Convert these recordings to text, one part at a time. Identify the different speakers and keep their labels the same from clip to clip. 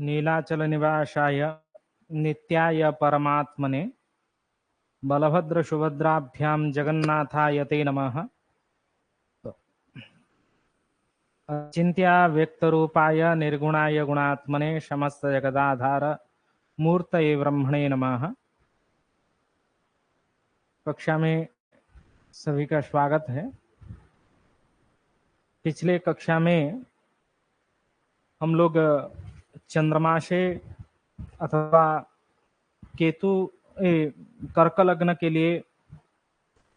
Speaker 1: नीलाचल निवासाय नित्याय परमात्मने बलभद्र सुभद्राभ्यां जगन्नाथाय ते नमः। अचिन्त्या व्यक्तरूपाय निर्गुणाय गुणात्मने समस्त जगदाधार मूर्तये ब्रह्मणे नमः। कक्षा में सभी का स्वागत है। पिछले कक्षा में हम लोग चंद्रमा से अथवा केतु कर्क लग्न के लिए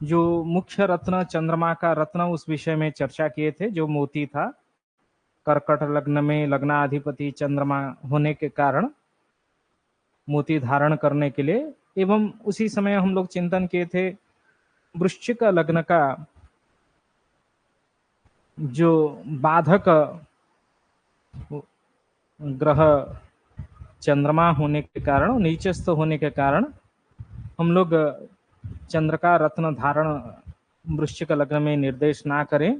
Speaker 1: जो मुख्य रत्न चंद्रमा का रत्न उस विषय में चर्चा किए थे, जो मोती था। कर्कट लग्न में लग्नाधिपति चंद्रमा होने के कारण मोती धारण करने के लिए, एवं उसी समय हम लोग चिंतन किए थे वृश्चिक लग्न का जो बाधक ग्रह चंद्रमा होने के कारण, नीचस्थ होने के कारण हम लोग चंद्र का रत्न धारण वृश्चिक लग्न में निर्देश ना करें।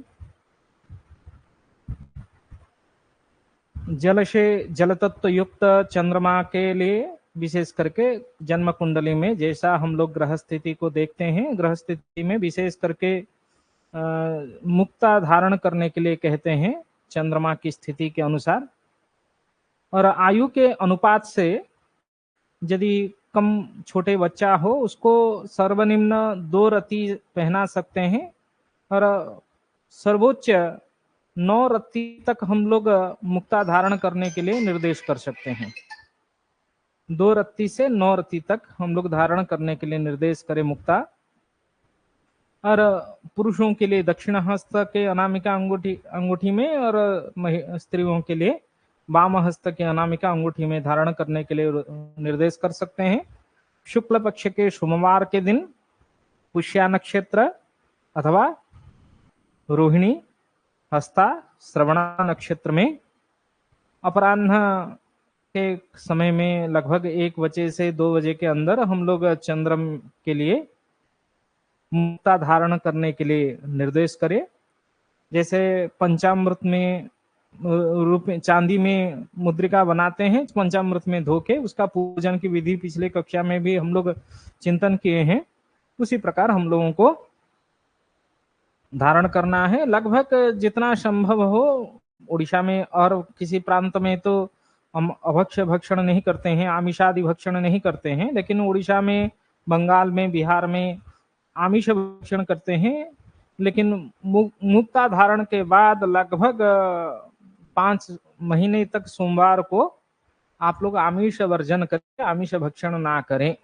Speaker 1: जल से जल तत्व युक्त चंद्रमा के लिए विशेष करके जन्म कुंडली में जैसा हम लोग ग्रह स्थिति को देखते हैं, ग्रह स्थिति में विशेष करके मुक्ता धारण करने के लिए कहते हैं चंद्रमा की स्थिति के अनुसार। और आयु के अनुपात से यदि कम छोटे बच्चा हो उसको सर्वनिम्न 2 रत्ती पहना सकते हैं, और सर्वोच्च 9 रत्ती तक हम लोग मुक्ता धारण करने के लिए निर्देश कर सकते हैं। 2 रत्ती से 9 रत्ती तक हम लोग धारण करने के लिए निर्देश करें मुक्ता। और पुरुषों के लिए दक्षिण हस्त के अनामिका अंगूठी में, और स्त्रियों के लिए वाम हस्त के अनामिका अंगूठी में धारण करने के लिए निर्देश कर सकते हैं। शुक्ल पक्ष के सोमवार के दिन पुष्या नक्षत्र अथवा रोहिणी हस्ता श्रवणा नक्षत्र में अपराह्न के समय में लगभग 1 बजे से 2 बजे के अंदर हम लोग चंद्रम के लिए मुक्ता धारण करने के लिए निर्देश करें। जैसे पंचामृत में रूप में चांदी में मुद्रिका बनाते हैं, पंचामृत में धो के उसका पूजन की विधि पिछले कक्षा में भी हम लोग चिंतन किए हैं। उसी प्रकार हम लोगों को धारण करना है। लगभग जितना संभव हो, उड़ीसा में और किसी प्रांत में तो हम अभक्ष्य भक्षण नहीं करते हैं, आमिषादि भक्षण नहीं करते हैं, लेकिन उड़ीसा में, बंगाल में, बिहार में आमिष भक्षण करते हैं। लेकिन मुक्ता धारण के बाद लगभग 5 महीने तक सोमवार को आप लोग आमिष वर्जन करें, आमिष भक्षण ना करें।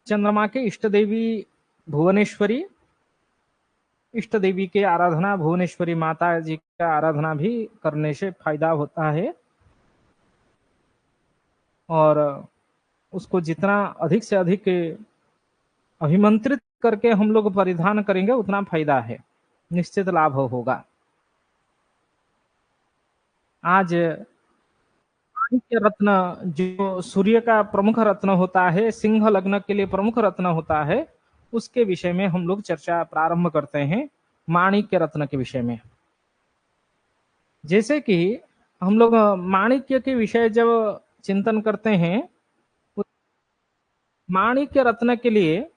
Speaker 1: चंद्रमा के इष्ट देवी भुवनेश्वरी, इष्ट देवी के आराधना भुवनेश्वरी माता जी का आराधना भी करने से फायदा होता है, और उसको जितना अधिक से अधिक अभिमंत्रित करके हम लोग परिधान करेंगे उतना फायदा है, निश्चित लाभ होगा। आज माणिक्य रत्न जो सूर्य का प्रमुख रत्न होता है, सिंह लग्न के लिए प्रमुख रत्न होता है, उसके विषय में हम लोग चर्चा प्रारंभ करते हैं। माणिक्य रत्न के विषय में, जैसे कि हम लोग माणिक्य के विषय जब चिंतन करते हैं, माणिक्य रत्न के लिए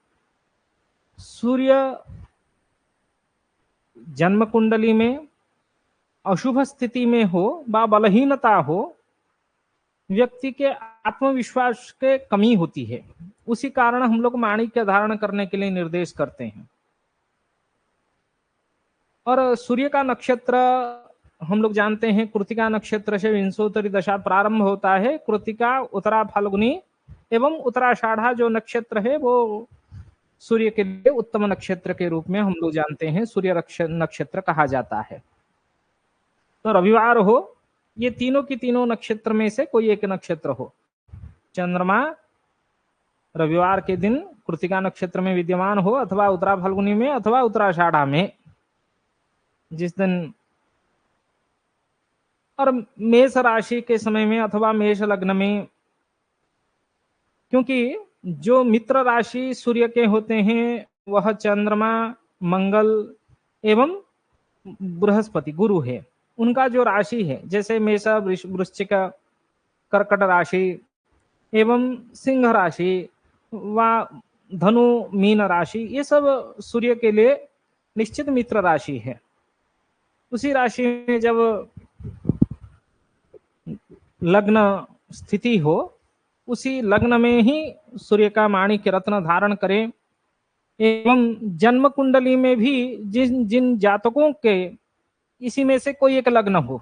Speaker 1: सूर्य जन्म कुंडली में अशुभ स्थिति में हो व बलहीनता हो, व्यक्ति के आत्मविश्वास के कमी होती है। उसी कारण हम लोग माणिक्य धारण करने के लिए निर्देश करते हैं। और सूर्य का नक्षत्र हम लोग जानते हैं, कृतिका नक्षत्र से विंशोत्तरी दशा प्रारंभ होता है। कृतिका, उत्तरा फाल्गुनी एवं उत्तराषाढ़ा जो नक्षत्र है वो सूर्य के लिए उत्तम नक्षत्र के रूप में हम लोग जानते हैं, सूर्य नक्षत्र कहा जाता है। तो रविवार हो, ये तीनों की तीनों नक्षत्र में से कोई एक नक्षत्र हो, चंद्रमा रविवार के दिन कृतिका नक्षत्र में विद्यमान हो, अथवा उत्तरा फाल्गुनी में अथवा उत्तराषाढ़ा में जिस दिन, और मेष राशि के समय में अथवा मेष लग्न में, क्योंकि जो मित्र राशि सूर्य के होते हैं वह चंद्रमा, मंगल एवं बृहस्पति गुरु है। उनका जो राशि है, जैसे मेष, वृश्चिक कर्कट राशि एवं सिंह राशि व धनु मीन राशि, ये सब सूर्य के लिए निश्चित मित्र राशि है। उसी राशि में जब लग्न स्थिति हो, उसी लग्न में ही सूर्य का माणिक्य रत्न धारण करें एवं जन्म कुंडली में भी जिन जिन जातकों के इसी में से कोई एक लग्न हो,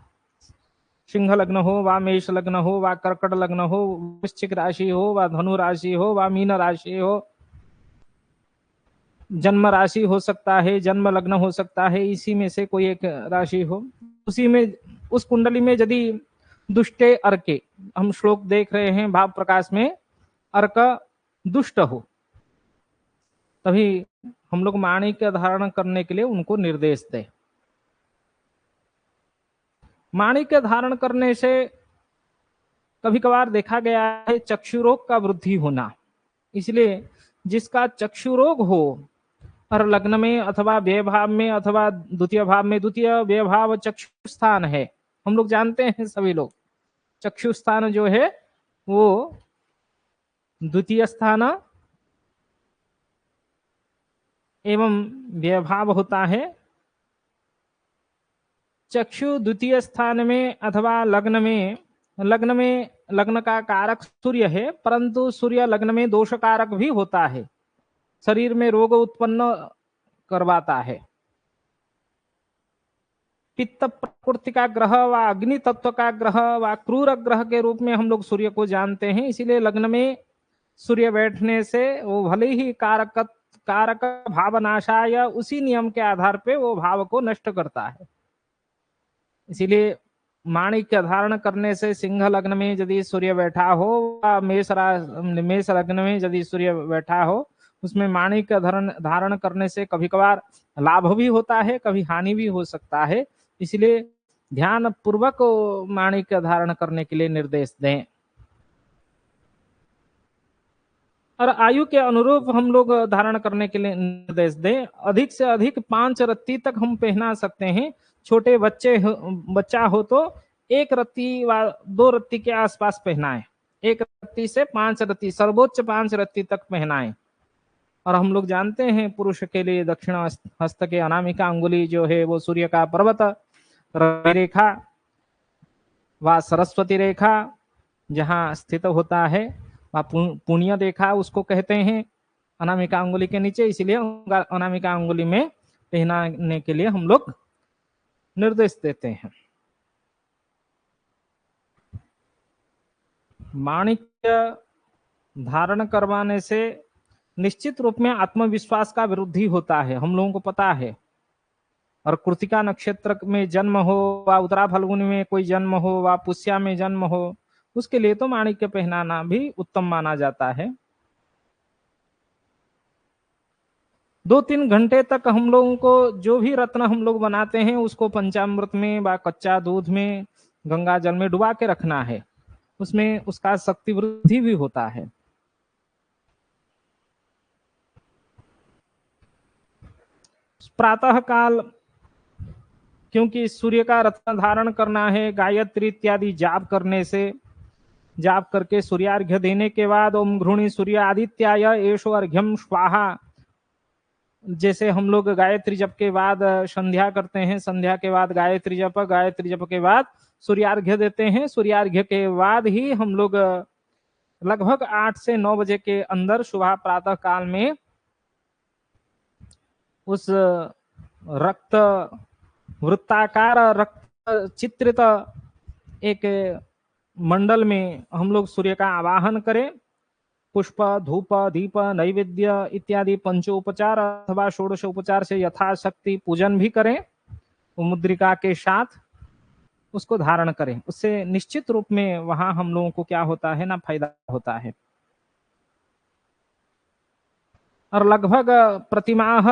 Speaker 1: सिंह लग्न हो व मेष लग्न हो व कर्कट लग्न हो, वृश्चिक राशि हो व धनु राशि हो व मीन राशि हो, जन्म राशि हो सकता है, जन्म लग्न हो सकता है, इसी में से कोई एक राशि हो, उसी में उस कुंडली में यदि दुष्टे अर्के, हम श्लोक देख रहे हैं भाव प्रकाश में, अर्क दुष्ट हो, तभी हम लोग माणिक्य धारण करने के लिए उनको निर्देश दें। माणिक्य धारण करने से कभी कभार देखा गया है चक्षु रोग का वृद्धि होना, इसलिए जिसका चक्षु रोग हो और लग्न में अथवा व्यय भाव में अथवा द्वितीय भाव में, द्वितीय व्यय भाव चक्षु स्थान है, हम लोग जानते हैं सभी लोग, चक्षु स्थान जो है वो द्वितीय स्थान एवं व्यय भाव होता है। चक्षु द्वितीय स्थान में अथवा लग्न का कारक सूर्य है, परंतु सूर्य लग्न में दोष कारक भी होता है, शरीर में रोग उत्पन्न करवाता है। पित्त प्रकृति का ग्रह व अग्नि तत्व का ग्रह व क्रूर ग्रह के रूप में हम लोग सूर्य को जानते हैं, इसीलिए लग्न में सूर्य बैठने से वो भले ही कारक भावनाशाय उसी नियम के आधार पे वो भाव को नष्ट करता है। इसीलिए माणिक्य धारण करने से सिंह लग्न में यदि सूर्य बैठा हो, मेष लग्न में यदि सूर्य बैठा हो, उसमें माणिक्य धारण करने से कभी कभार लाभ भी होता है, कभी हानि भी हो सकता है, इसलिए ध्यान पूर्वक माणिक्य धारण करने के लिए निर्देश दें। और आयु के अनुरूप हम लोग धारण करने के लिए निर्देश दें। अधिक से अधिक 5 रत्ती तक हम पहना सकते हैं। छोटे बच्चा हो तो 1 रत्ती व 2 रत्ती के आसपास पहनाएं, 1 रत्ती से 5 रत्ती, सर्वोच्च 5 रत्ती तक पहनाएं। और हम लोग जानते हैं पुरुष के लिए दक्षिण हस्त के अनामिका अंगुली जो है वो सूर्य का पर्वत रेखा व सरस्वती रेखा जहाँ स्थित होता है वह पुण्य रेखा उसको कहते हैं अनामिका अंगुली के नीचे, इसलिए अनामिका अंगुली में पहनाने के लिए हम लोग निर्देश देते हैं। माणिक्य धारण करवाने से निश्चित रूप में आत्मविश्वास का वृद्धि होता है, हम लोगों को पता है। और कृतिका नक्षत्र में जन्म हो व उत्तरा फाल्गुनी में कोई जन्म हो व पुष्या में जन्म हो, उसके लिए तो माणिक्य पहनाना भी उत्तम माना जाता है। 2-3 घंटे तक हम लोगों को जो भी रत्न हम लोग बनाते हैं उसको पंचामृत में व कच्चा दूध में गंगा जल में डुबा के रखना है, उसमें उसका शक्ति वृद्धि भी होता है। प्रातः काल क्योंकि सूर्य का रत्न धारण करना है, गायत्री इत्यादि जाप करने से, जाप करके सूर्यार्घ्य देने के बाद ओम घृणी सूर्य आदित्याय एषो अर्घ्यम स्वाहा, जैसे हम लोग गायत्री जप के बाद संध्या करते हैं, संध्या के बाद गायत्री जप के बाद सूर्यार्घ्य देते हैं, सूर्यार्घ्य के बाद ही हम लोग लगभग 8 से 9 बजे के अंदर सुबह प्रातः काल में उस रक्त वृत्ताकार रक्त चित्रित एक मंडल में हम लोग सूर्य का आवाहन करें। पुष्प, धूप, दीप, नैवेद्य इत्यादि पंचोपचार अथवा षोडशोपचार से यथाशक्ति पूजन भी करें, मुद्रिका के साथ उसको धारण करें। उससे निश्चित रूप में वहां हम लोगों को क्या होता है ना, फायदा होता है। और लगभग प्रतिमाह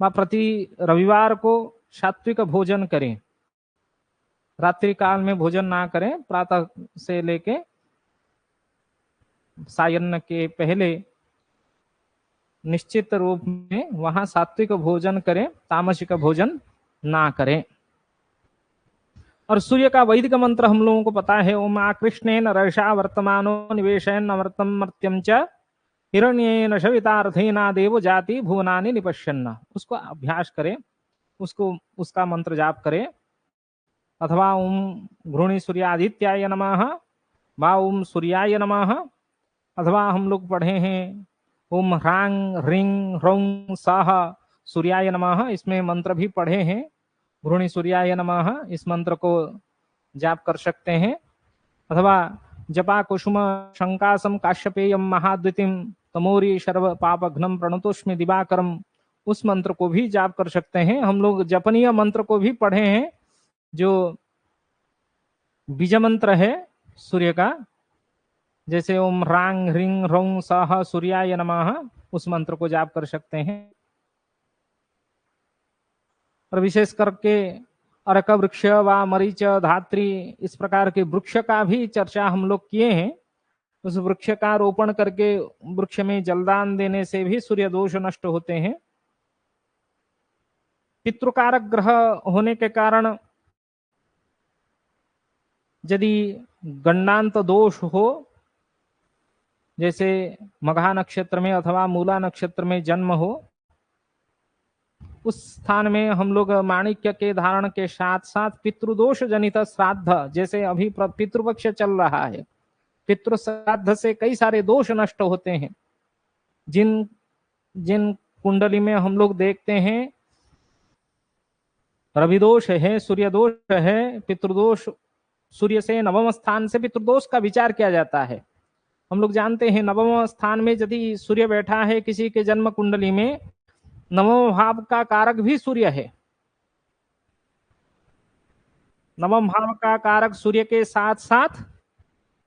Speaker 1: व प्रति रविवार को सात्विक भोजन करें, रात्रि काल में भोजन ना करें, प्रातः से लेके सायन्न के पहले निश्चित रूप में वहां सात्विक भोजन करें, तामसिक भोजन ना करें। और सूर्य का वैदिक मंत्र हम लोगों को पता है, ओम आकृष्णेन रर्षा वर्तमानो निवेशयन् अमृतम मर्त्यम च हिरण्येन शवितार्थेना देव जाति भुवनानि निपश्यन्न। उसको अभ्यास करें, उसको उसका मंत्र जाप करें। अथवा ओम घृणी सूर्यादित्याय नमः, वा ओम सूर्याय नमः, अथवा हम लोग पढ़े हैं ओम ह्रांग ह्रीं ह्रौं सह सूर्याय नमः, इसमें मंत्र भी पढ़े हैं। घृणी सूर्याय नमः इस मंत्र को जाप कर सकते हैं। अथवा जपा कुसुम शंकासम काश्यपेयम महाद्वितीम तमोरी सर्व पापघ्नम प्रणतोष्मि दिवाकरम, उस मंत्र को भी जाप कर सकते हैं। हम लोग जपनीय मंत्र को भी पढ़े हैं, जो बीज मंत्र है सूर्य का, जैसे ओम ह्रांग ह्रीं ह्रौं सह सूर्याय नमः, उस मंत्र को जाप कर सकते हैं। और विशेष करके अर्क वृक्ष व मरीच धात्री, इस प्रकार के वृक्ष का भी चर्चा हम लोग किए हैं। उस वृक्ष का रोपण करके वृक्ष में जलदान देने से भी सूर्य दोष नष्ट होते हैं। पितृकारक ग्रह होने के कारण यदि गंडांत दोष हो, जैसे मघा नक्षत्र में अथवा मूला नक्षत्र में जन्म हो, उस स्थान में हम लोग माणिक्य के धारण के साथ साथ पितृदोष जनित श्राद्ध, जैसे अभी पितृपक्ष चल रहा है, पितृ श्राद्ध से कई सारे दोष नष्ट होते हैं। जिन जिन कुंडली में हम लोग देखते हैं रवि दोष है, सूर्य दोष है, पितृदोष, सूर्य से नवम स्थान से पितृदोष का विचार किया जाता है। हम लोग जानते हैं नवम स्थान में यदि सूर्य बैठा है किसी के जन्म कुंडली में, नवम भाव का कारक भी सूर्य है। नवम भाव का कारक सूर्य के साथ साथ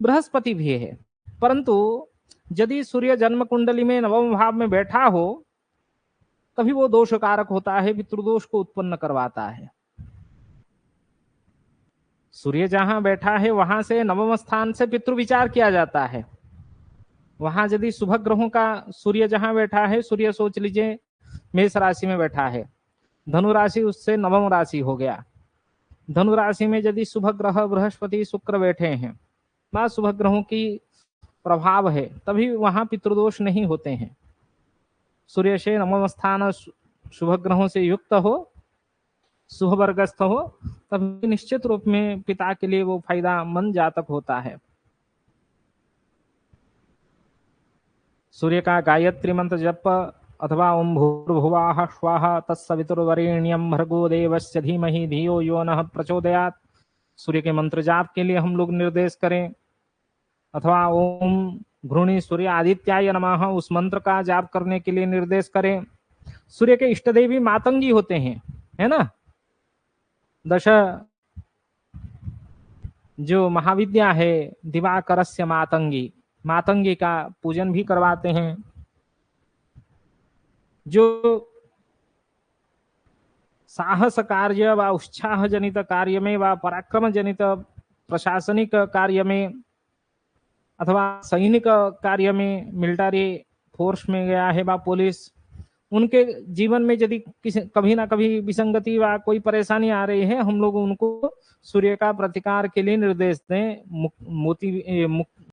Speaker 1: बृहस्पति भी है। परंतु यदि सूर्य जन्म कुंडली में नवम भाव में बैठा हो, तभी वो दोष कारक होता है, पितृदोष को उत्पन्न करवाता है। सूर्य जहां बैठा है वहां से नवम स्थान से पितृ विचार किया जाता है। वहां यदि शुभ ग्रहों का सूर्य जहां बैठा है, सूर्य सोच लीजिए मेष राशि में बैठा है, धनु राशि उससे नवम राशि हो गया। धनु राशि में यदि शुभ ग्रह बृहस्पति शुक्र बैठे हैं, वहां शुभ ग्रहों की प्रभाव है, तभी वहां पितृदोष नहीं होते हैं। सूर्य से नवम स्थान शुभ ग्रहों से युक्त हो, शुभ वर्गस्थ हो, तभी निश्चित रूप में पिता के लिए वो फायदामंद जातक होता है। सूर्य का गायत्री मंत्र जप अथवा ओम भूर्भुवः स्वः तत्सवितुर्वरेण्यं भर्गो देवस्य धीमहि धियो यो नः प्रचोदयात्, सूर्य के मंत्र जाप के लिए हम लोग निर्देश करें। अथवा ओम घृणी सूर्य आदित्याय नमः, उस मंत्र का जाप करने के लिए निर्देश करें। सूर्य के इष्ट देवी मातंगी होते हैं, है ना। दश जो महाविद्या है दिवाकरस्य मातंगी, मातंगी का पूजन भी करवाते हैं। जो साहस कार्य व उत्साह जनित कार्य में व पराक्रम जनित प्रशासनिक कार्य में अथवा सैनिक कार्य में, मिलिट्री फोर्स में गया है व पुलिस, उनके जीवन में यदि कभी ना कभी विसंगति व कोई परेशानी आ रही है, हम लोग उनको सूर्य का प्रतिकार के लिए निर्देश दें। मोती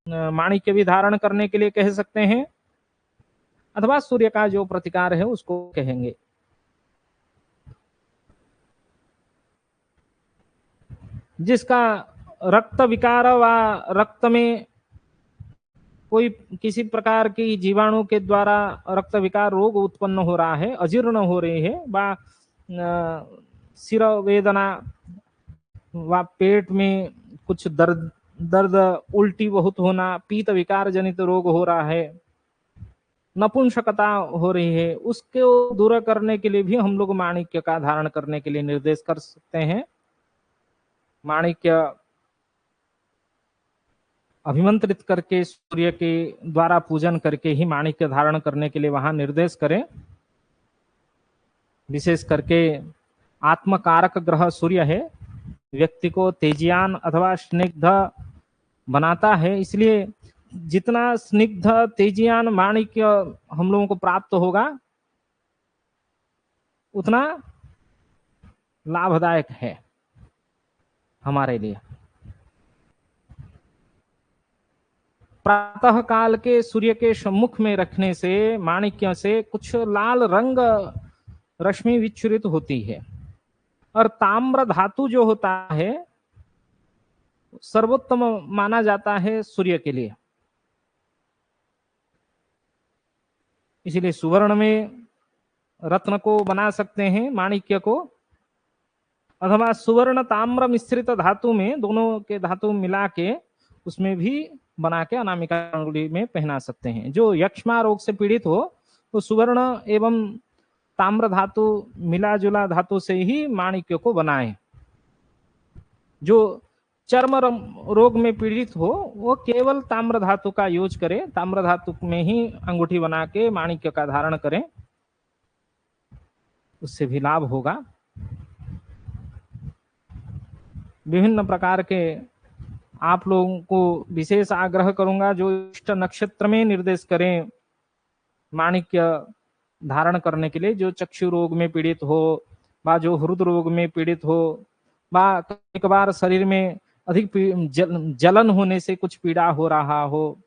Speaker 1: माणिक्य भी धारण करने के लिए कह सकते हैं, अथवा सूर्य का जो प्रतिकार है उसको कहेंगे। जिसका रक्त विकार व रक्त में कोई किसी प्रकार की जीवाणु के द्वारा रक्त विकार रोग उत्पन्न हो रहा है, अजीर्ण हो रही है, व सिर वेदना व पेट में कुछ दर्द उल्टी बहुत होना, पीत विकार जनित रोग हो रहा है, नपुंसकता हो रही है, उसको दूर करने के लिए भी हम लोग माणिक्य का धारण करने के लिए निर्देश कर सकते हैं। माणिक्य अभिमंत्रित करके सूर्य के द्वारा पूजन करके ही माणिक्य धारण करने के लिए वहां निर्देश करें। विशेष करके आत्मकारक ग्रह सूर्य है, व्यक्ति को तेजियान अथवा स्निग्ध बनाता है, इसलिए जितना स्निग्ध तेजियान माणिक्य हम लोगों को प्राप्त होगा उतना लाभदायक है। हमारे लिए। प्रातः काल के सूर्य के सम्मुख में रखने से माणिक्य से कुछ लाल रंग रश्मि विच्छुरित होती है। और ताम्र धातु जो होता है सर्वोत्तम माना जाता है सूर्य के लिए। इसीलिए सुवर्ण में रत्न को बना सकते हैं, माणिक्य को, अथवा सुवर्ण ताम्र मिश्रित धातु में दोनों के धातु मिला के उसमें भी बना के अनामिका अंगुली में पहना सकते हैं। जो यक्ष्मा रोग से पीड़ित हो तो सुवर्ण एवं ताम्र धातु मिला जुला धातु से ही माणिक्य को बनाए। जो चर्म रोग में पीड़ित हो वो केवल ताम्र धातु का यूज करे, ताम्र धातु में ही अंगूठी बना के माणिक्य का धारण करें, उससे भी लाभ होगा। विभिन्न प्रकार के आप लोगों को विशेष आग्रह करूंगा जो इष्ट नक्षत्र में निर्देश करें माणिक्य धारण करने के लिए, जो चक्षु रोग में पीड़ित हो बा जो हृदय रोग में पीड़ित हो बा एक बार शरीर में अधिक जलन होने से कुछ पीड़ा हो रहा हो,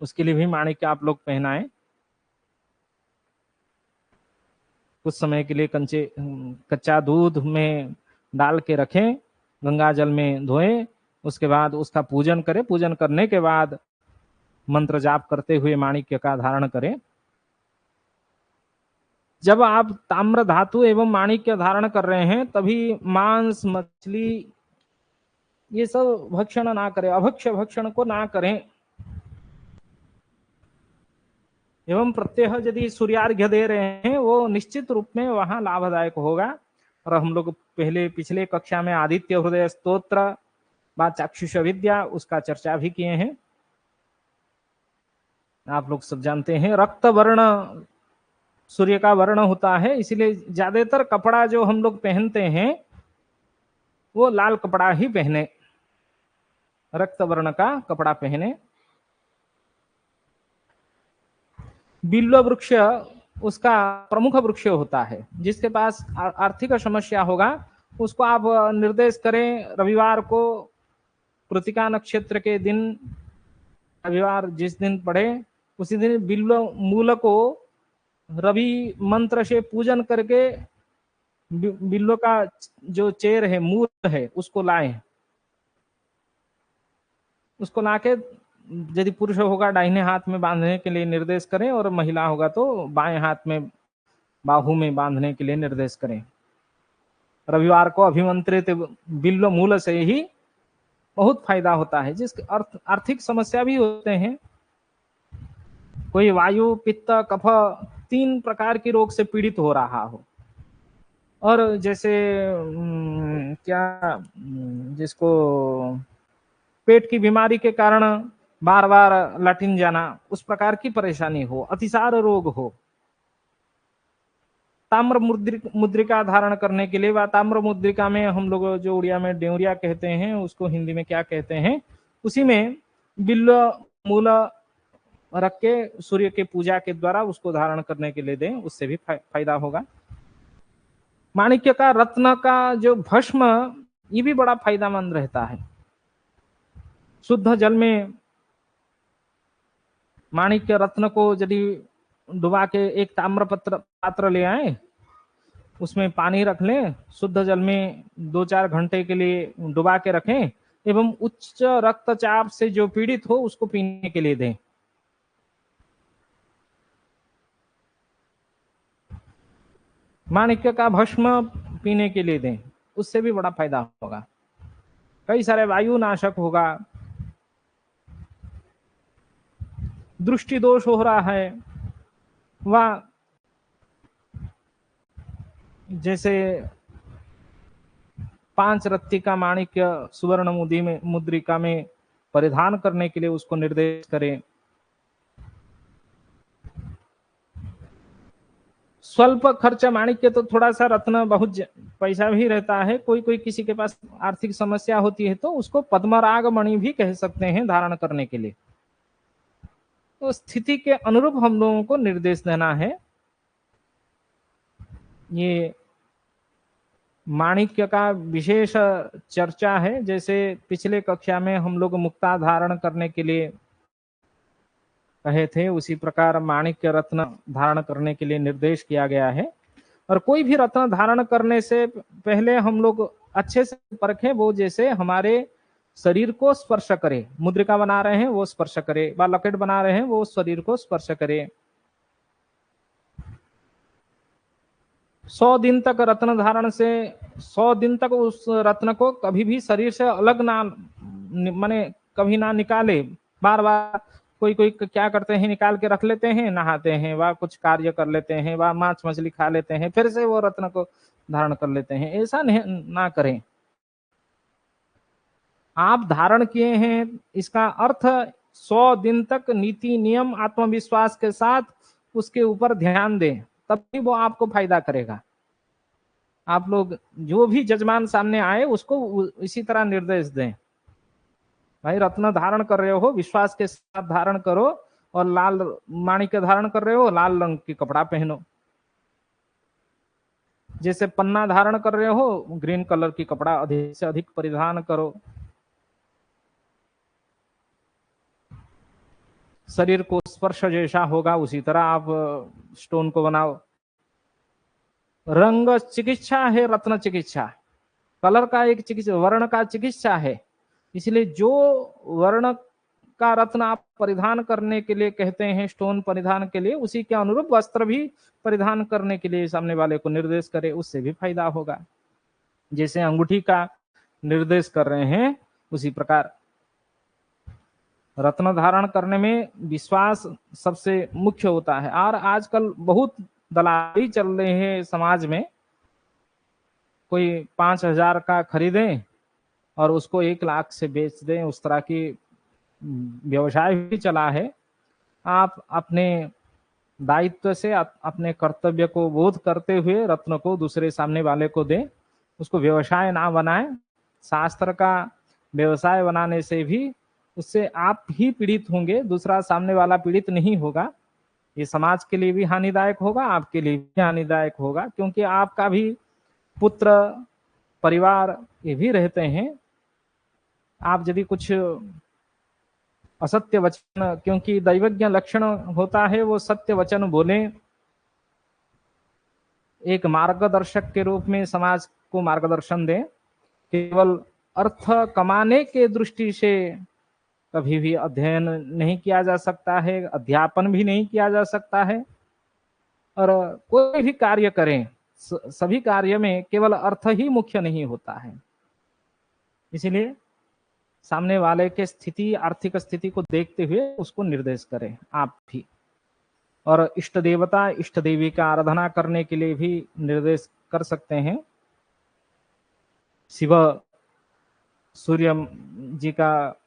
Speaker 1: उसके लिए भी माणिक्य आप लोग पहनाएं। कुछ समय के लिए कच्चा दूध में डाल के रखें, गंगा जल में धोएं, उसके बाद उसका पूजन करें। पूजन करने के बाद मंत्र जाप करते हुए माणिक्य का धारण करें। जब आप ताम्र धातु एवं माणिक्य धारण कर रहे हैं तभी मांस मछली ये सब भक्षण ना करें, अभक्ष्य भक्षण को ना करें। एवं प्रत्यह यदि सूर्यार्घ्य दे रहे हैं वो निश्चित रूप में वहां लाभदायक होगा। और हम लोग पहले पिछले कक्षा में आदित्य हृदय स्तोत्र व चाक्षुष विद्या उसका चर्चा भी किए हैं, आप लोग सब जानते हैं। रक्त वर्ण सूर्य का वर्ण होता है, इसीलिए ज्यादातर कपड़ा जो हम लोग पहनते हैं वो लाल कपड़ा ही पहने, रक्त वर्ण का कपड़ा पहने। बिल्व वृक्ष उसका प्रमुख वृक्ष होता है। जिसके पास आर्थिक समस्या होगा उसको आप निर्देश करें रविवार को कृतिका नक्षत्र के दिन, रविवार जिस दिन पड़े उसी दिन बिल्व मूल को रवि मंत्र से पूजन करके बिल्व का जो चेर है, मूल है, उसको लाएं। उसको लाके यदि पुरुष होगा दाहिने हाथ में बांधने के लिए निर्देश करें और महिला होगा तो बाएं हाथ में बाहु में बांधने के लिए निर्देश करें। रविवार को अभिमंत्रित बिल्व मूल से ही बहुत फायदा होता है। जिसके आर्थिक समस्या भी होते हैं, कोई वायु पित्त कफ 3 प्रकार की रोग से पीड़ित हो रहा हो, और जैसे क्या जिसको पेट की बीमारी के कारण बार बार लैट्रिन जाना, उस प्रकार की परेशानी हो, अतिसार रोग हो, ताम्र मुद्रिका धारण करने के लिए, व ताम्र मुद्रिका में हम लोग जो उड़िया में डेउरिया कहते हैं उसको हिंदी में क्या कहते हैं, उसी में बिल्व मूल रख के सूर्य के पूजा के द्वारा उसको धारण करने के लिए दें, उससे भी फायदा होगा। माणिक्य का रत्न का जो भस्म ये भी बड़ा फायदेमंद रहता है। शुद्ध जल में माणिक्य रत्न को यदि डुबा के एक ताम्र पात्र ले आए, उसमें पानी रख लें, शुद्ध जल में 2-4 घंटे के लिए डुबा के रखें एवं उच्च रक्तचाप से जो पीड़ित हो उसको पीने के लिए दें। माणिक्य का भस्म पीने के लिए दें, उससे भी बड़ा फायदा होगा। कई सारे वायु नाशक होगा। दृष्टि दोष हो रहा है वह जैसे 5 रत्ती का माणिक्य सुवर्ण मुद्रिका में परिधान करने के लिए उसको निर्देश करें। स्वल्प खर्च माणिक्य तो थोड़ा सा रत्न बहुत पैसा भी रहता है, कोई कोई किसी के पास आर्थिक समस्या होती है तो उसको पद्मराग मणि भी कह सकते हैं धारण करने के लिए। तो स्थिति के अनुरूप हम लोगों को निर्देश देना है। ये माणिक्य का विशेष चर्चा है। जैसे पिछले कक्षा में हम लोग मुक्ता धारण करने के लिए कहे थे, उसी प्रकार माणिक्य रत्न धारण करने के लिए निर्देश किया गया है। और कोई भी रत्न धारण करने से पहले हम लोग अच्छे से परखें, वो जैसे हमारे शरीर को स्पर्श करे। मुद्रिका बना रहे हैं वो स्पर्श करे, व लॉकेट बना रहे हैं वो शरीर को स्पर्श करे। 100 दिन तक रत्न धारण से 100 दिन तक उस रत्न को कभी भी शरीर से अलग ना, माने कभी ना निकाले। बार बार कोई कोई क्या करते हैं, निकाल के रख लेते हैं, नहाते हैं, वह कुछ कार्य कर लेते हैं, वह मांस मछली खा लेते हैं, फिर से वो रत्न को धारण कर लेते हैं। ऐसा नहीं ना करें। आप धारण किए हैं, इसका अर्थ 100 दिन तक नीति नियम आत्मविश्वास के साथ उसके ऊपर ध्यान दें, तभी वो आपको फायदा करेगा। आप लोग जो भी जजमान सामने आए उसको इसी तरह निर्देश दें, भाई रत्न धारण कर रहे हो विश्वास के साथ धारण करो, और लाल माणिक्य धारण कर रहे हो लाल रंग की कपड़ा पहनो। जैसे पन्ना धारण कर रहे हो ग्रीन कलर की कपड़ा अधिक से अधिक परिधान करो। शरीर को स्पर्श जैसा होगा उसी तरह आप स्टोन को बनाओ। रंग चिकित्सा है, रत्न चिकित्सा। कलर का एक चिकित्सा, वर्ण का चिकित्सा है। इसलिए जो वर्ण का रत्न आप परिधान करने के लिए कहते हैं, स्टोन परिधान के लिए, उसी के अनुरूप वस्त्र भी परिधान करने के लिए सामने वाले को निर्देश करे, उससे भी फायदा होगा। जैसे अंगूठी का निर्देश कर रहे हैं उसी प्रकार रत्न धारण करने में विश्वास सबसे मुख्य होता है। और आजकल बहुत दलाली चल रहे हैं समाज में। कोई 5,000 का खरीदें और उसको 1 लाख से बेच दें, उस तरह की व्यवसाय भी चला है। आप अपने दायित्व से अपने कर्तव्य को बोध करते हुए रत्न को दूसरे सामने वाले को दें, उसको व्यवसाय ना बनाएं। शास्त्र का व्यवसाय बनाने से भी उससे आप ही पीड़ित होंगे, दूसरा सामने वाला पीड़ित नहीं होगा। ये समाज के लिए भी हानिदायक होगा, आपके लिए भी हानिदायक होगा, क्योंकि आपका भी पुत्र परिवार ये भी रहते हैं। आप यदि कुछ असत्य वचन, क्योंकि दैवज्ञ लक्षण होता है वो सत्य वचन बोले, एक मार्गदर्शक के रूप में समाज को मार्गदर्शन दें। केवल अर्थ कमाने के दृष्टि से कभी भी अध्ययन नहीं किया जा सकता है, अध्यापन भी नहीं किया जा सकता है। और कोई भी कार्य करें, सभी कार्य में केवल अर्थ ही मुख्य नहीं होता है। इसलिए सामने वाले के स्थिति, आर्थिक स्थिति को देखते हुए उसको निर्देश करें आप भी। और इष्ट देवता इष्ट देवी का आराधना करने के लिए भी निर्देश कर सकते हैं। शिव सूर्य जी का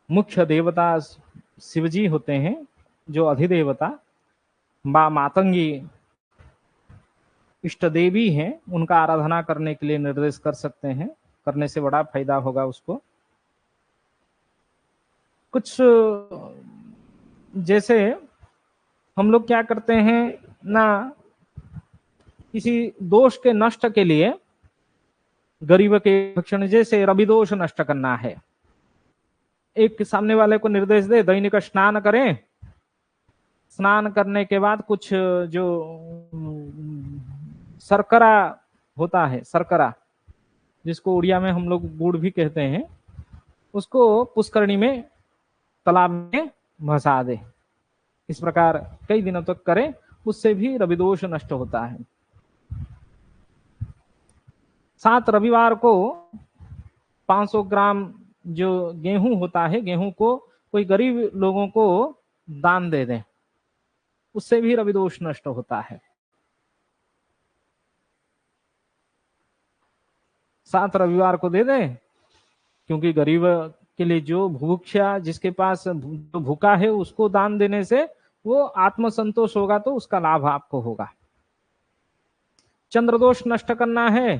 Speaker 1: मुख्य देवता शिव जी होते हैं, जो अधिदेवता। मातंगी इष्ट देवी हैं, उनका आराधना करने के लिए निर्देश कर सकते हैं, करने से बड़ा फायदा होगा उसको। कुछ जैसे हम लोग क्या करते हैं ना, किसी दोष के नष्ट के लिए गरीब के भक्षण, जैसे रवि दोष नष्ट करना है, एक सामने वाले को निर्देश दे दैनिक स्नान करें। स्नान करने के बाद कुछ जो शर्करा होता है, शर्करा जिसको उड़िया में हम लोग गुड़ भी कहते हैं, उसको पुष्करणी में तालाब में भसा दे। इस प्रकार कई दिनों तक करें, उससे भी रविदोष नष्ट होता है। 7 रविवार को 500 ग्राम जो गेहूं होता है, गेहूं को कोई गरीब लोगों को दान दे दें, उससे भी रविदोष नष्ट होता है। 7 रविवार को दे दें, क्योंकि गरीब के लिए जो भूख्या, जिसके पास जो भूखा है, उसको दान देने से वो आत्मसंतोष होगा, तो उसका लाभ आपको होगा। चंद्रदोष नष्ट करना है,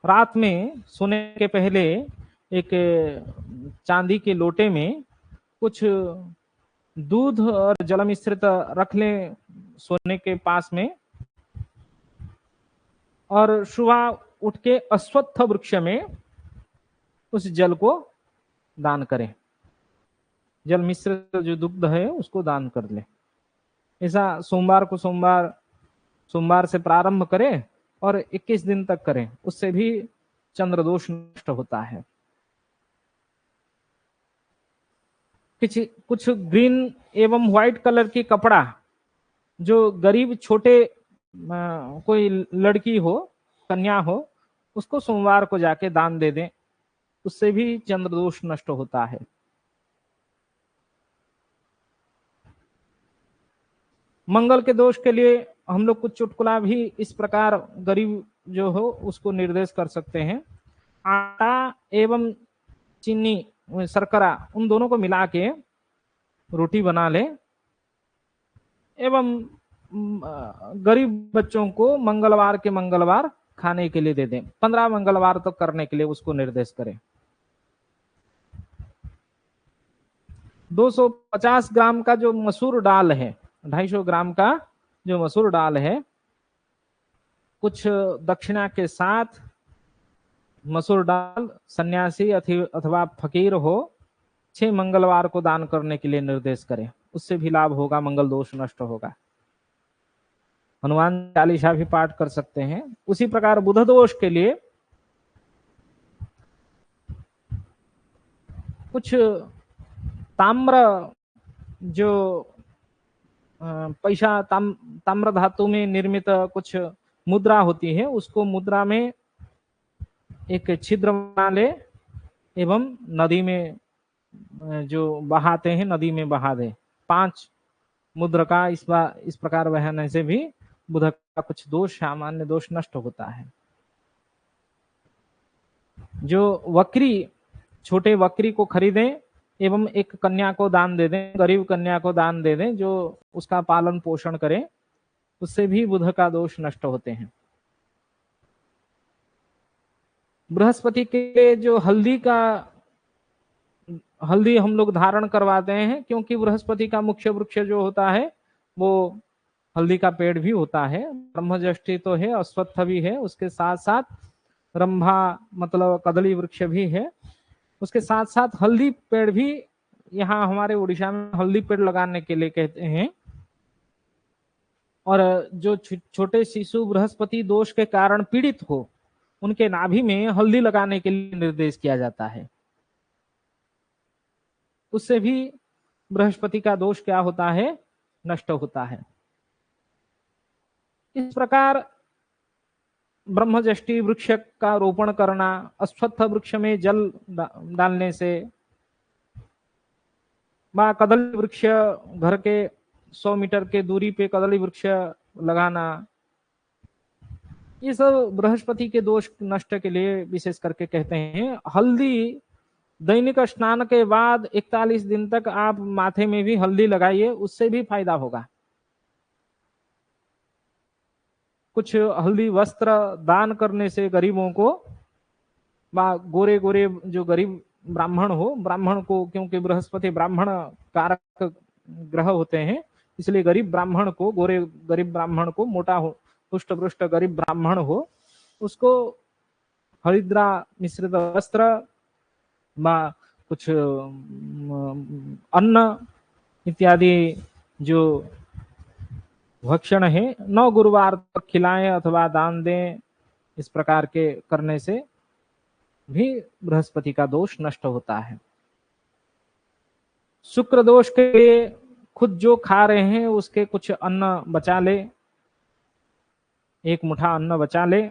Speaker 1: रात में सोने के पहले एक चांदी के लोटे में कुछ दूध और जल मिश्रित रख लें सोने के पास में, और सुबह उठ के अश्वत्थ वृक्ष में उस जल को दान करें, जल मिश्रित जो दुग्ध है उसको दान कर ले। ऐसा सोमवार को सोमवार से प्रारंभ करें और 21 दिन तक करें, उससे भी चंद्र दोष नष्ट होता है। कुछ ग्रीन एवं व्हाइट कलर की कपड़ा जो गरीब छोटे कोई लड़की हो, कन्या हो, उसको सोमवार को जाके दान दे दें, उससे भी चंद्र दोष नष्ट होता है। मंगल के दोष के लिए हम लोग कुछ चुटकुला भी इस प्रकार गरीब जो हो उसको निर्देश कर सकते हैं। आटा एवं चीनी, शर्करा, उन दोनों को मिला के रोटी बना ले एवं गरीब बच्चों को मंगलवार के मंगलवार खाने के लिए दे दें। 15 मंगलवार तक करने के लिए उसको निर्देश करें। 250 ग्राम का जो मसूर दाल है, 250 ग्राम का जो मसूर दाल है, कुछ दक्षिणा के साथ मसूर दाल सन्यासी अथवा फकीर हो 6 मंगलवार को दान करने के लिए निर्देश करें, उससे भी लाभ होगा, मंगल दोष नष्ट होगा। हनुमान चालीसा भी पाठ कर सकते हैं। उसी प्रकार बुध दोष के लिए कुछ ताम्र जो पैसा ताम्र धातु में निर्मित कुछ मुद्रा होती है, उसको मुद्रा में एक छिद्र बना ले एवं नदी में जो बहाते हैं, नदी में बहा दे। 5 मुद्रा का इस प्रकार बहाने से भी बुध का कुछ दोष, सामान्य दोष नष्ट होता है। जो वक्री, छोटे वक्री को खरीदें एवं एक कन्या को दान दे दें, गरीब कन्या को दान दे दें जो उसका पालन पोषण करे, उससे भी बुध का दोष नष्ट होते हैं। बृहस्पति के जो हल्दी हम लोग धारण करवाते हैं, क्योंकि बृहस्पति का मुख्य वृक्ष जो होता है वो हल्दी का पेड़ भी होता है। ब्रह्मज्येष्ठी तो है, अश्वत्थ भी है, उसके साथ साथ रंभा मतलब कदली वृक्ष भी है, उसके साथ साथ हल्दी पेड़ भी यहाँ हमारे उड़ीसा में हल्दी पेड़ लगाने के लिए कहते हैं। और जो छोटे शिशु बृहस्पति दोष के कारण पीड़ित हो, उनके नाभि में हल्दी लगाने के लिए निर्देश किया जाता है, उससे भी बृहस्पति का दोष क्या होता है, नष्ट होता है। इस प्रकार ब्रह्मज्येष्ठी वृक्ष का रोपण करना, अश्वत्थ वृक्ष में जल डालने से, व कदली वृक्ष घर के 100 मीटर के दूरी पे कदली वृक्ष लगाना, ये सब बृहस्पति के दोष नष्ट के लिए विशेष करके कहते हैं। हल्दी दैनिक स्नान के बाद 41 दिन तक आप माथे में भी हल्दी लगाइए, उससे भी फायदा होगा। कुछ हल्दी वस्त्र दान करने से गरीबों को, गोरे गोरे जो गरीब ब्राह्मण हो, ब्राह्मण को, क्योंकि बृहस्पति ब्राह्मण कारक ग्रह होते हैं, इसलिए गरीब ब्राह्मण को, गरीब ब्राह्मण को, मोटा हो, पुष्ट पृष्ठ गरीब ब्राह्मण हो, उसको हरिद्रा मिश्रित वस्त्र व कुछ अन्न इत्यादि जो भक्षण है 9 गुरुवार तक खिलाएं अथवा दान दें। इस प्रकार के करने से भी बृहस्पति का दोष नष्ट होता है। शुक्र दोष के लिए खुद जो खा रहे हैं उसके कुछ अन्न बचा ले, 1 मुठ्ठा अन्न बचा ले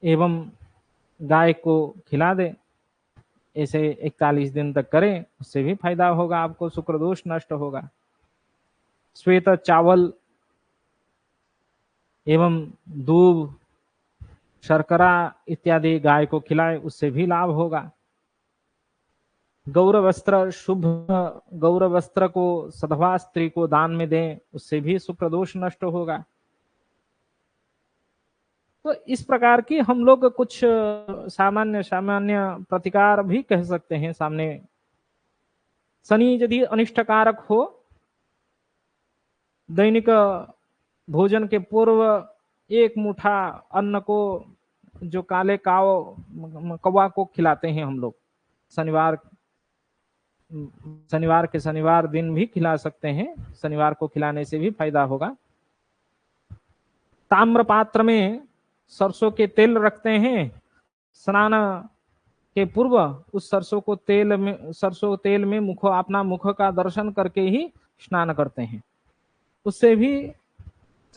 Speaker 1: एवं गाय को खिला दे। ऐसे 41 दिन तक करें, उससे भी फायदा होगा, आपको शुक्र दोष नष्ट होगा। श्वेत चावल एवं दूध, शर्करा इत्यादि गाय को खिलाए, उससे भी लाभ होगा। गौर वस्त्र, शुभ गौर वस्त्र को सधवा स्त्री को दान में दें, उससे भी शुक्र दोष नष्ट होगा। तो इस प्रकार की हम लोग कुछ सामान्य प्रतिकार भी कह सकते हैं सामने। शनि यदि अनिष्टकारक हो, दैनिक भोजन के पूर्व एक मुठा अन्न को जो काले काव कौवा को खिलाते हैं हम लोग, शनिवार शनिवार के शनिवार दिन भी खिला सकते हैं, शनिवार को खिलाने से भी फायदा होगा। ताम्र पात्र में सरसों के तेल रखते हैं, स्नान के पूर्व उस सरसों तेल में अपना मुख का दर्शन करके ही स्नान करते हैं, उससे भी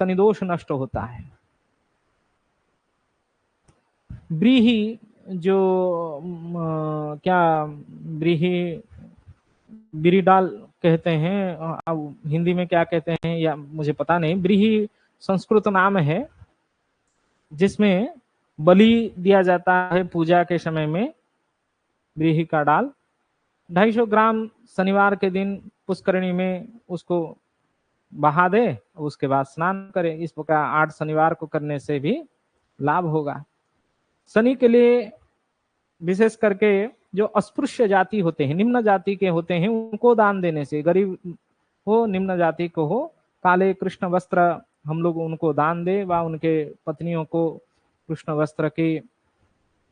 Speaker 1: शनिदोष नष्ट होता है। व्रीहि जो क्या व्रीहि बिरिडाल कहते हैं, अब हिंदी में क्या कहते हैं या मुझे पता नहीं। व्रीहि संस्कृत नाम है जिसमें बलि दिया जाता है पूजा के समय में। व्रीहि का डाल 250 ग्राम शनिवार के दिन पुष्करणी में उसको बहा दे, उसके बाद स्नान करे। इस प्रकार 8 शनिवार को करने से भी लाभ होगा। शनि के लिए विशेष करके जो अस्पृश्य जाति होते हैं, निम्न जाति के होते हैं, उनको दान देने से, गरीब हो निम्न जाति को हो, काले कृष्ण वस्त्र हम लोग उनको दान दे व उनके पत्नियों को कृष्ण वस्त्र के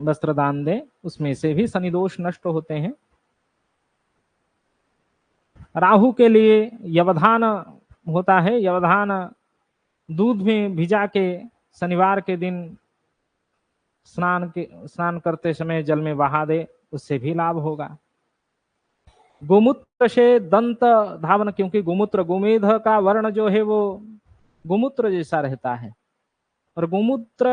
Speaker 1: वस्त्र दान दे, उसमें से भी शनि दोष नष्ट होते हैं। राहु के लिए यवधान होता है, यवधान दूध में भिजा के शनिवार के दिन स्नान करते समय जल में बहा दे, उससे भी लाभ होगा। गोमूत्र से दंत धावन, क्योंकि गोमूत्र गोमेध का वर्ण जो है वो गोमूत्र जैसा रहता है, और गोमूत्र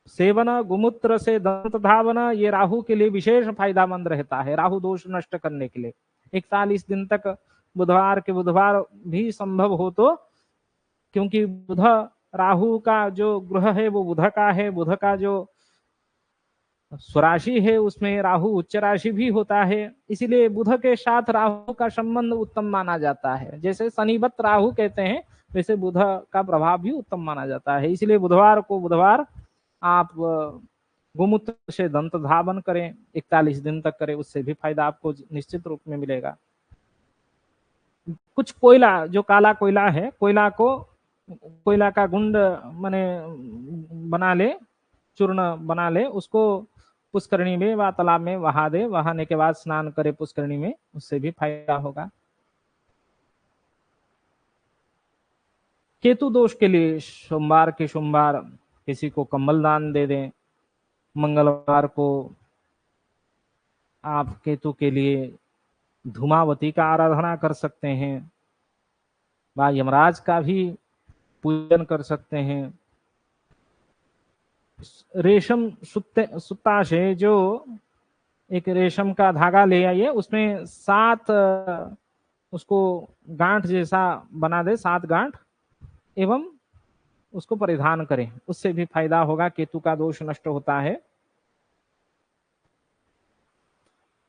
Speaker 1: सेवन, गोमूत्र से दंत धावन, ये राहु के लिए विशेष फायदामंद रहता है, राहु दोष नष्ट करने के लिए। 41 दिन तक बुधवार के बुधवार भी संभव हो तो, क्योंकि बुध राहु का जो ग्रह है वो बुध का है, बुध का जो स्वराशि है उसमें राहु उच्च राशि भी होता है, इसीलिए बुध के साथ राहु का संबंध उत्तम माना जाता है। जैसे शनिवत राहु कहते हैं, वैसे बुध का प्रभाव भी उत्तम माना जाता है। इसलिए बुधवार आप गोमूत्र से दंत धावन करें, 41 दिन तक करें, उससे भी फायदा आपको निश्चित रूप में मिलेगा। कुछ कोयला, जो काला कोयला है, कोयला का गुंड माने बना ले, चूर्ण बना ले, उसको पुष्करणी में व तालाब में बहा दे, बहाने के बाद स्नान करे पुष्करणी में, उससे भी फायदा होगा। केतु दोष के लिए सोमवार के सोमवार किसी को कम्बल दान दे दें, मंगलवार को आप केतु के लिए धूमावती का आराधना कर सकते हैं, व यमराज का भी पूजन कर सकते हैं। रेशम सुत्ता से जो एक रेशम का धागा ले आइए, उसमें 7 उसको गांठ जैसा बना दे, 7 गांठ, एवं उसको परिधान करें, उससे भी फायदा होगा, केतु का दोष नष्ट होता है।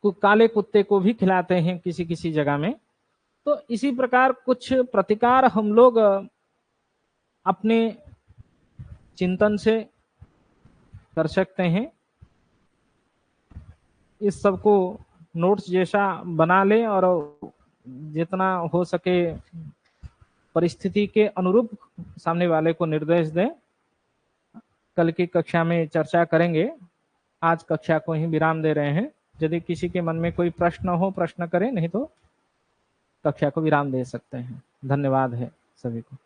Speaker 1: काले कुत्ते को भी खिलाते हैं किसी किसी जगह में। तो इसी प्रकार कुछ प्रतिकार हम लोग अपने चिंतन से कर सकते हैं। इस सब को नोट्स जैसा बना लें और जितना हो सके परिस्थिति के अनुरूप सामने वाले को निर्देश दें। कल की कक्षा में चर्चा करेंगे, आज कक्षा को ही विराम दे रहे हैं। यदि किसी के मन में कोई प्रश्न हो, प्रश्न करें, नहीं तो कक्षा को विराम दे सकते हैं। धन्यवाद है सभी को।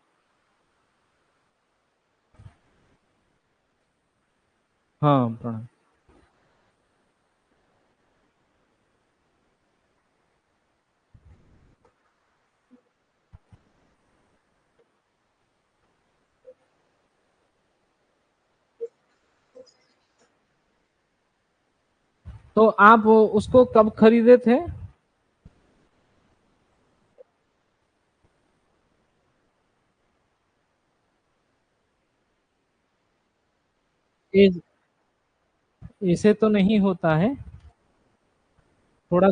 Speaker 1: हाँ, प्रणाम। तो आप उसको कब खरीदे थे? ऐसे तो नहीं होता है, थोड़ा